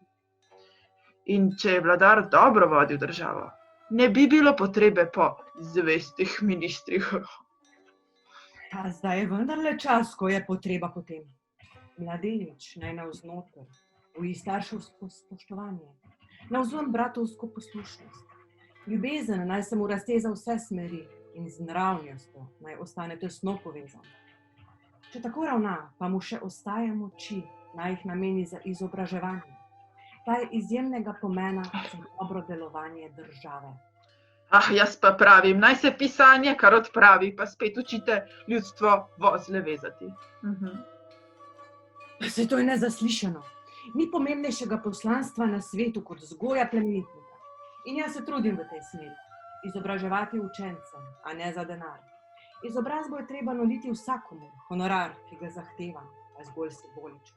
In če je vladar dobro vodil državo, ne bi bilo potrebe po zvestih ministrih. A zdaj je vendarle čas, ko je potreba potem. Mladenič naj navznoter, uji starševsko spoštovanje, navzven bratovsko poslušnost. Ljubezen naj se mu razteza vse smeri in z nravnostjo naj ostane tesno povezan. Če tako ravna, pa mu še ostaja moči, naj jih nameni za izobraževanje. Ta je izjemnega pomena za dobro delovanje države. Jaz pa pravim, naj se pisanje kar odpravi, pa spet učite ljudstvo vozle vezati. Saj to je nezaslišano. Ni pomembnejšega poslanstva na svetu kot vzgoja plemenitnika. In jaz se trudim v tej smeri. Izobraževati učence, a ne za denar. Izobrazbo je treba nuditi vsakomur, honorar, ki ga zahteva, pa zgolj simboličen.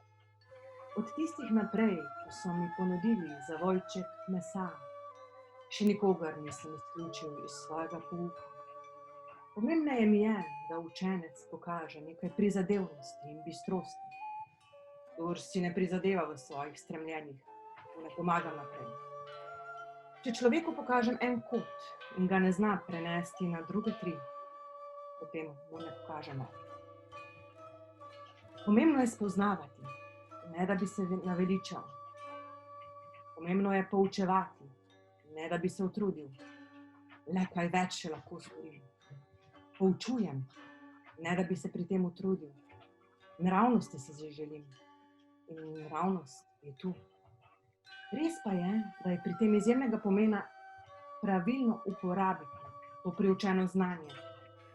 Od tistih naprej, ki so mi ponudili zavojček mesa, še nikogar nisem izključil iz svojega pouka. Pomembneje mi je, da učenec pokaže nekaj prizadevnosti in bistrosti. Kdor si ne prizadeva v svojih stremljenjih, mu ne pomagam naprej. Če človeku pokažem en kot in ga ne zna prenesti na druge tri, potem mu ne pokažem več. Pomembno je spoznavati, ne da bi se naveličal. Pomembno je poučevati, ne da bi se utrudil. Le kaj več še lahko storim. Poučujem, ne da bi se pri tem utrudil. Naravnosti si želim in naravnost je tu. Res pa je, da je pri tem izjemnega pomena pravilno uporabiti to priučeno znanje.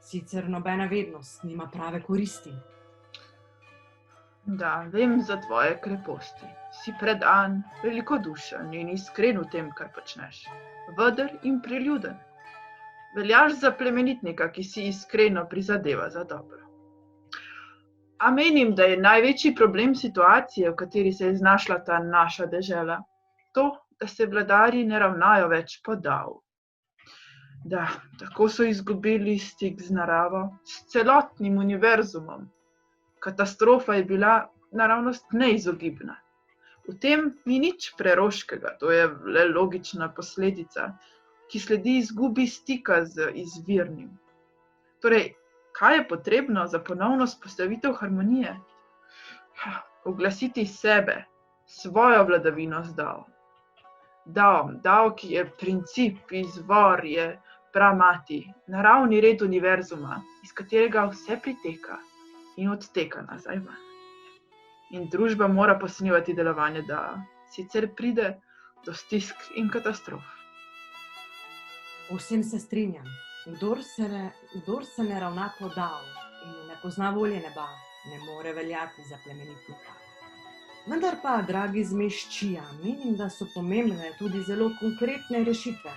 Sicer nobena vednost nima prave koristi. Da, vem za tvoje kreposti. Si predan, velikodušen in iskren v tem, kar počneš. Vedr in priljuden. Veljaš za plemenitnika, ki si iskreno prizadeva za dobro. A menim, da je največji problem situacije, v kateri se je znašla ta naša dežela, to, da se vladarji ne ravnajo več po davu. Da, tako so izgubili stik z naravo, s celotnim univerzumom. Katastrofa je bila naravnost neizogibna. V tem ni nič preroškega, to je le logična posledica, ki sledi izgubi stika z izvirnim. Torej, kaj je potrebno za ponovno vzpostavitev harmonije? Oglasiti sebe, svojo vladavino z davom. Dav, ki je princip, izvor, je pramati, naravni red univerzuma, iz katerega vse priteka in odteka nazaj ven. In družba mora posnivati delovanje dava, sicer pride do stisk in katastrof. Vsem se strinjam. Kdor se ne ravna po davu in ne pozna volje neba, ne more veljati za plemenitnika. Vendar pa, dragi zmeščija, menim, da so pomembne tudi zelo konkretne rešitve.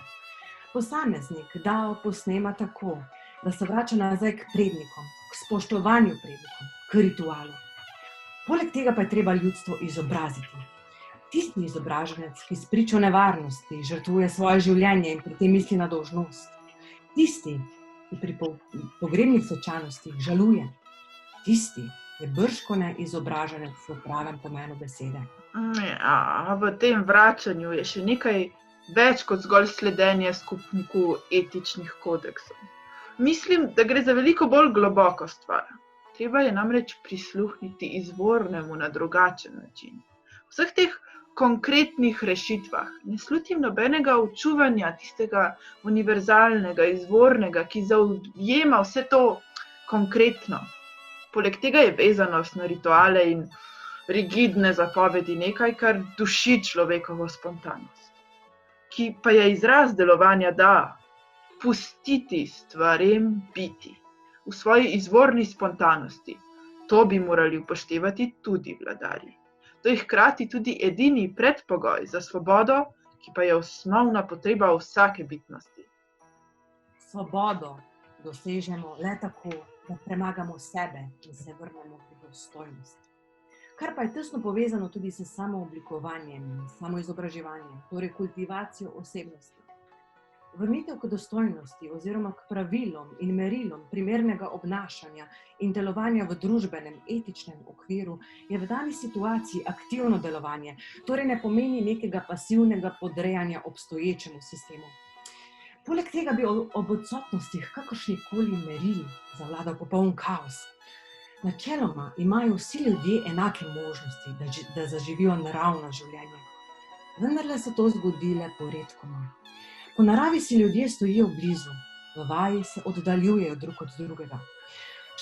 Posameznik dav posnema tako, da se vrača nazaj k prednikom, k spoštovanju prednikom, k ritualu. Poleg tega pa je treba ljudstvo izobraziti. Tisti izobraženec, ki spričo nevarnosti žrtvuje svoje življenje in pri tem misli na dolžnost. Tisti, ki pri pogrebnih svečanostih žaluje. Tisti je bržkone izobraženec v pravem pomenu besede. V tem vračanju je še nekaj več kot zgolj sledenje skupniku etičnih kodeksov. Mislim, da gre za veliko bolj globoko stvar. Treba je namreč prisluhniti izvornemu na drugačen način. V vseh teh konkretnih rešitvah ne slutim nobenega učuvanja tistega univerzalnega, izvornega, ki zaobjema vse to konkretno. Poleg tega je vezanost na rituale in rigidne zapovedi nekaj, kar duši človekovo spontanost, ki pa je izraz delovanja da pustiti stvarem biti v svoji izvorni spontanosti. To bi morali upoštevati tudi vladarji. To je hkrati tudi edini predpogoj za svobodo, ki pa je osnovna potreba vsake bitnosti. Svobodo dosežemo le tako, da premagamo sebe in se vrnemo k dostojnosti. Kar pa je tesno povezano tudi s samooblikovanjem in samoizobraževanjem, torej kultivacijo osebnosti. Vrnitev k dostojnosti oziroma k pravilom in merilom primernega obnašanja in delovanja v družbenem, etičnem okviru je v dani situaciji aktivno delovanje, torej ne pomeni nekega pasivnega podrejanja obstoječemu sistemu. Poleg tega bi ob odsotnostih kakršnikoli meril zavladal popoln kaos. Načeloma imajo vsi ljudje enake možnosti, da zaživijo naravno življenje. Vendarle se to zgodi le poredkoma. Po naravi si ljudje stojijo blizu, v vaji se oddaljujejo drug od drugega.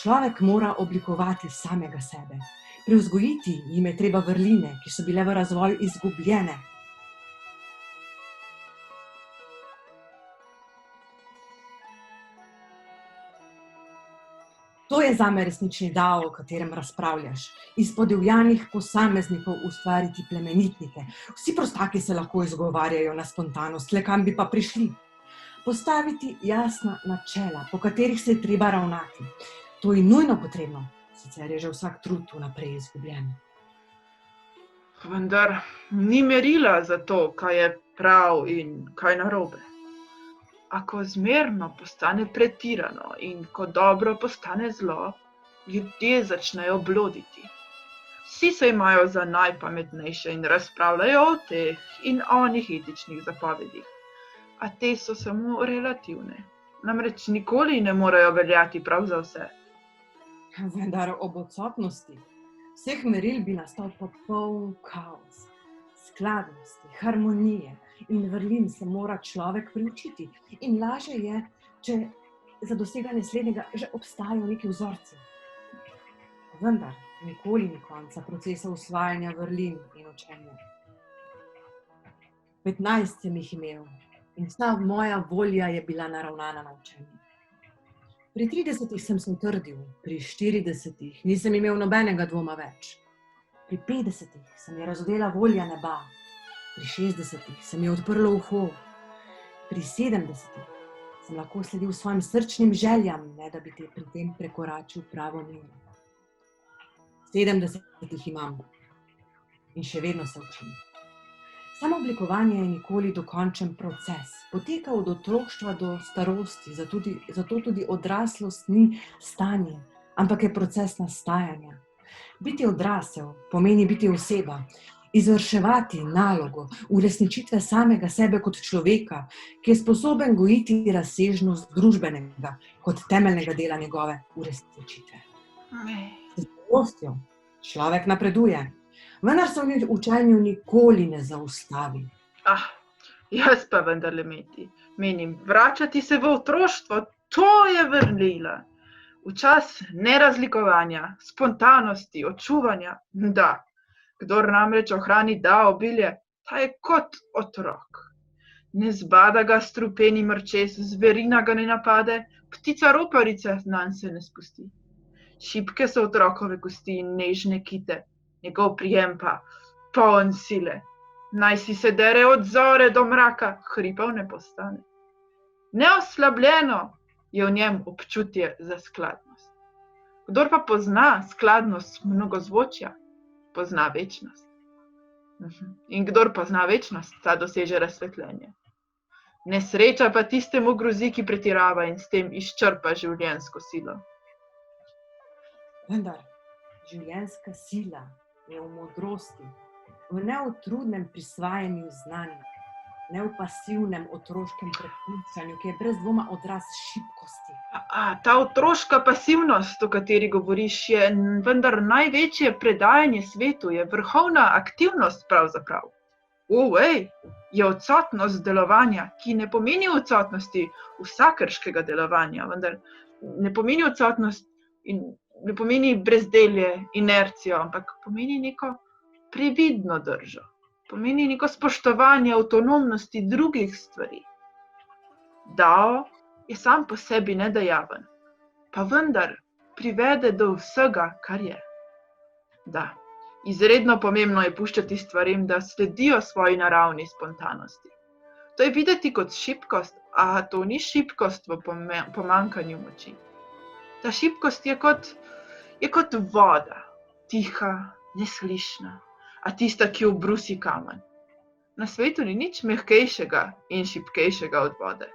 Človek mora oblikovati samega sebe. Privzgojiti jim je treba vrline, ki so bile v razvoju izgubljene. To je zame resnični dao, o katerem razpravljaš. Iz podivjanih posameznikov ustvariti plemenitnike. Vsi prostaki se lahko izgovarjajo na spontanost, le kam bi pa prišli. Postaviti jasna načela, po katerih se je treba ravnati. To je nujno potrebno, sicer je že vsak trud vnaprej izgubljen. Vendar ni merila za to, kaj je prav in kaj narobe. A ko zmerno postane pretirano in ko dobro postane zlo, ljudje začnejo bloditi. Vsi se imajo za najpametnejše in razpravljajo o teh in onih etičnih zapovedih. A te so samo relativne. Namreč nikoli ne morejo veljati prav za vse. Vendar ob odsotnosti vseh meril bi nastal popoln kaos. Skladnosti, harmonije in vrlin se mora človek priučiti. In lažje je, če za doseganje slednjega že obstajajo neki vzorci. Vendar nikoli ni konca procesa usvajanja vrlin in učenja. 15 sem jih imel in vsa moja volja je bila naravnana na učenje. Pri 30 sem se utrdil, pri 40 nisem imel nobenega dvoma več. Pri 50 se mi je razodela volja neba, pri 60 se mi je odprlo uho, pri 70 sem lahko sledil svojim srčnim željam, ne da bi te pri tem prekoračil pravo mero. 70 imam in še vedno se učim. Samooblikovanje je nikoli dokončen proces, poteka od otroštva do starosti, zato tudi odraslost ni stanje, ampak je proces nastajanja. Biti odrasel pomeni biti oseba, izvrševati nalogo uresničitve samega sebe kot človeka, ki je sposoben gojiti razsežnost družbenega kot temeljnega dela njegove uresničitve. S starostjo človek napreduje, vendar se v učenju nikoli ne zaustavi. Jaz pa vendarle menim, vračati se v otroštvo, to je vrlina. V čas nerazlikovanja, spontanosti, očuvanja, da. Kdor namreč ohrani da obilje, ta je kot otrok. Ne zbada ga strupeni mrčes, zverina ga ne napade, ptica roparica nanj se ne spusti. Šibke so otrokove kosti in nežne kite, njegov prijem pa poln sile. Naj si se dere od zore do mraka, hripav ne postane. Neoslabljeno je v njem občutje za skladnost. Kdor pa pozna skladnost mnogozvočja, pozna večnost. In kdor pozna večnost, ta doseže razsvetljenje. Nesreča pa tistemu grozi, ki pretirava in s tem izčrpa življenjsko silo. Vendar življenjska sila je v modrosti, v neutrudnem prisvajanju znanja, ne v pasivnem otroškem prepuščanju, ki je brez dvoma odraz šibkosti. Ta otroška pasivnost, o kateri govoriš, je vendar največje predajanje svetu, je vrhovna aktivnost pravzaprav. Je odsotnost delovanja, ki ne pomeni odsotnosti vsakršnega delovanja, vendar ne pomeni odsotnost in ne pomeni brezdelje, inercijo, ampak pomeni neko previdno držo. Pomeni neko spoštovanje avtonomnosti drugih stvari. Dao je sam po sebi nedejaven, pa vendar privede do vsega, kar je. Da, izredno pomembno je puščati stvarim, da sledijo svoji naravni spontanosti. To je videti kot šibkost, a to ni šibkost v pomanjkanju moči. Ta šibkost je kot voda, tiha, neslišna, a tista, ki obrusi kamen. Na svetu ni nič mehkejšega in šibkejšega od vode,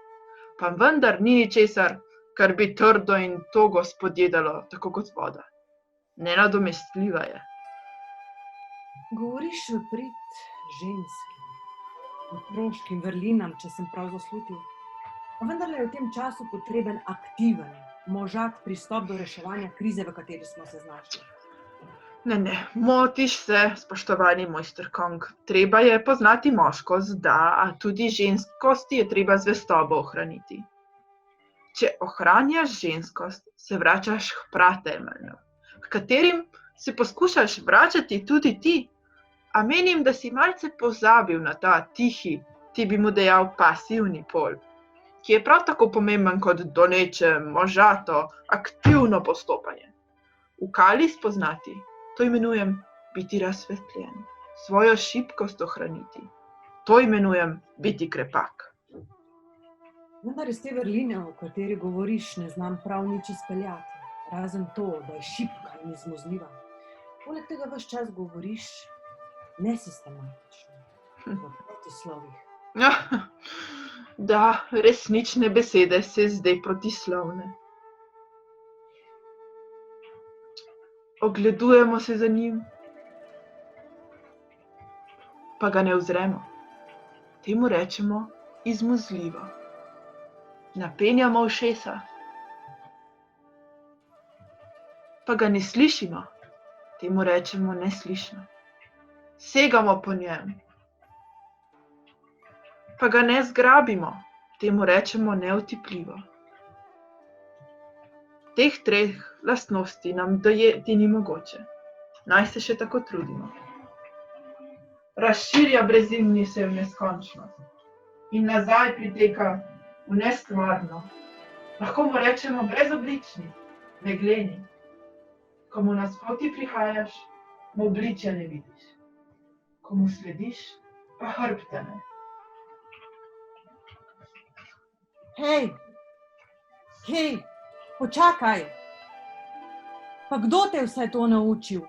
pa vendar ni ničesar, kar bi trdo in togo spodjedalo, tako kot voda. Nenadomestljiva je. Govoriš v prid ženskim, otroškim vrlinam, če sem prav zaslutil. Pa vendarle je v tem času potreben aktiven, možat pristop do reševanja krize, v kateri smo se znašli. Ne, motiš se, spoštovani mojster Kong. Treba je poznati moškost, da, a tudi ženskosti je treba zvestobo ohraniti. Če ohranjaš ženskost, se vračaš k pratemeljnom, h katerim se poskušaš vračati tudi ti. A menim, da si malce pozabil na ta tihi, ti bi mu dejal pasivni pol, ki je prav tako pomemben kot doneče, možato, aktivno postopanje. V kali spoznati, to imenujem biti razsvetljen, svojo šibkost ohraniti. To imenujem biti krepak. Vendar iz te vrline, o kateri govoriš, ne znam prav nič izpeljati, razen to, da je šibka in izmuzljiva. Poleg tega ves čas govoriš nesistematično, v protislovjih. Da, resnične besede se zdaj protislovne. Ogledujemo se za njim, pa ga ne uzremo. Temu rečemo izmuzljivo. Napenjamo ušesa, pa ga ne slišimo. Temu rečemo neslišno. Segamo po njem, pa ga ne zgrabimo. Temu rečemo neotipljivo. Teh treh lastnosti nam dojeti ni mogoče. Naj se še tako trudimo. Razširja brezimni se v neskončnost in nazaj priteka v nestvarno. Lahko mu rečemo brezoblični, megleni. Ko mu nasproti prihajaš, mu obličja ne vidiš. Ko mu slediš, pa hrbta ne. Hej, počakaj! Pa kdo te je vse to naučil?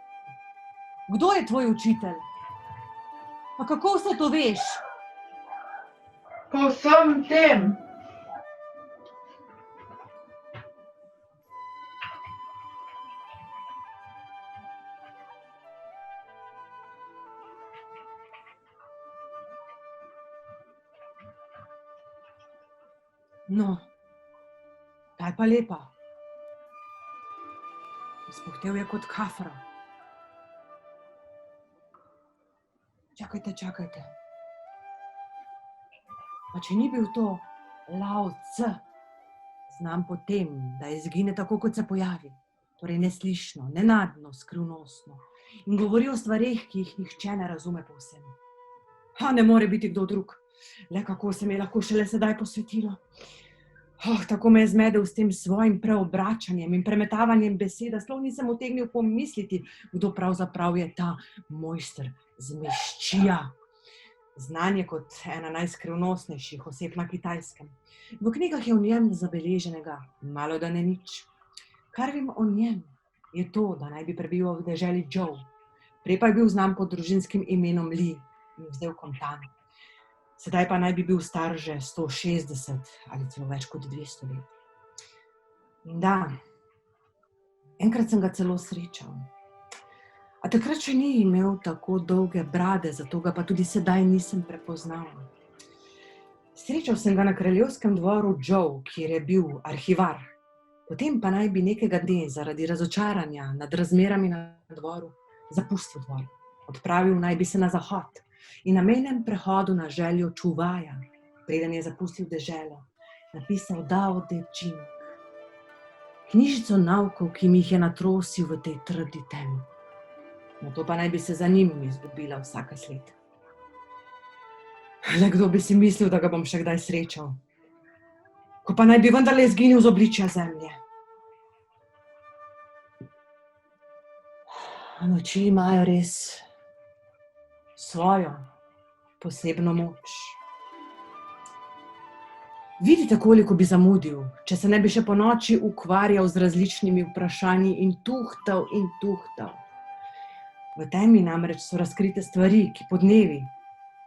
Kdo je tvoj učitelj? Pa kako vse to veš? Po vsem tem. No, kaj pa lepa. Izpuhtel je kot kafra. Čakajte. Pa če ni bil to Lao Tse, znam po tem, da izgine tako, kot se pojavi, torej neslišno, nenadno, skrivnostno in govori o stvareh, ki jih nihče ne razume povsem. Ne more biti kdo drug, le kako se mi je lahko šele sedaj posvetilo. Tako me je zmedel s tem svojim preobračanjem in premetavanjem besed, sploh nisem utegnil pomisliti, kdo pravzaprav je ta mojster zmeščija. Znan je kot ena najskrivnostnejših oseb na Kitajskem. V knjigah je o njem zabeleženega malodane nič. Kar vem o njem, je to, da naj bi prebival v deželi Zhou. Prej pa je bil znan pod družinskim imenom Li in vzdevkom Tan. Sedaj pa naj bi bil star že 160 ali celo več kot 200 let. In da, enkrat sem ga celo srečal. A takrat še ni imel tako dolge brade, zato ga pa tudi sedaj nisem prepoznal. Srečal sem ga na kraljevskem dvoru Zhou, kjer je bil arhivar. Potem pa naj bi nekega dne zaradi razočaranja nad razmerami na dvoru zapustil dvor. Odpravil naj bi se na zahod in na mejnem prehodu na željo čuvaja, preden je zapustil deželo, napisal Dao De Jing, knjižico naukov, ki mi jih je natrosil v tej trdi temi. Nato pa naj bi se za njim izgubila vsaka sled. Le kdo bi si mislil, da ga bom še kdaj srečal, ko pa naj bi vendarle izginil z obličja zemlje. Noči imajo res svojo posebno moč. Vidite, koliko bi zamudil, če se ne bi še po noči ukvarjal z različnimi vprašanji in tuhtal. V temi namreč so razkrite stvari, ki podnevi,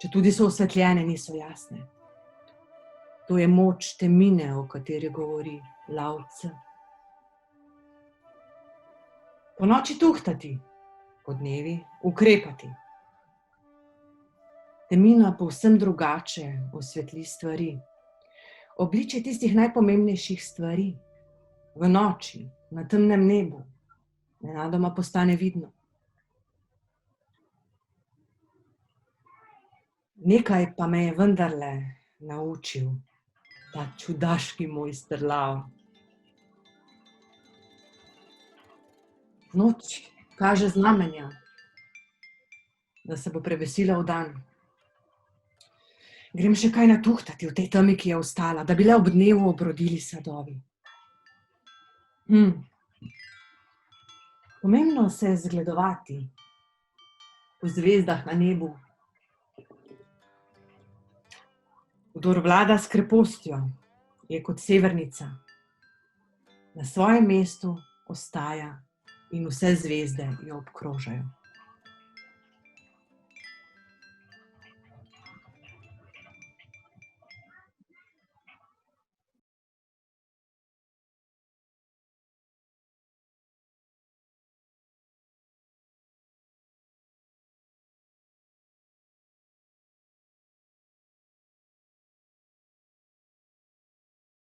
če tudi so osvetljene, niso jasne. To je moč temine, o kateri govori Lao Tse. Po noči tuhtati, podnevi ukrepati. Temina povsem drugače osvetli stvari. Obličje tistih najpomembnejših stvari v noči, na temnem nebu, nenadoma postane vidno. Nekaj pa me je vendarle naučil ta čudaški mojster Lao. Noč kaže znamenja, da se bo prevesilil dan. Grem še kaj natuhtati v tej temi, ki je ostala, da bi le ob dnevu obrodili sadovi. Pomembno se je zgledovati po zvezdah na nebu. Kdor vlada s krepostjo, je kot severnica. Na svojem mestu ostaja in vse zvezde jo obkrožajo.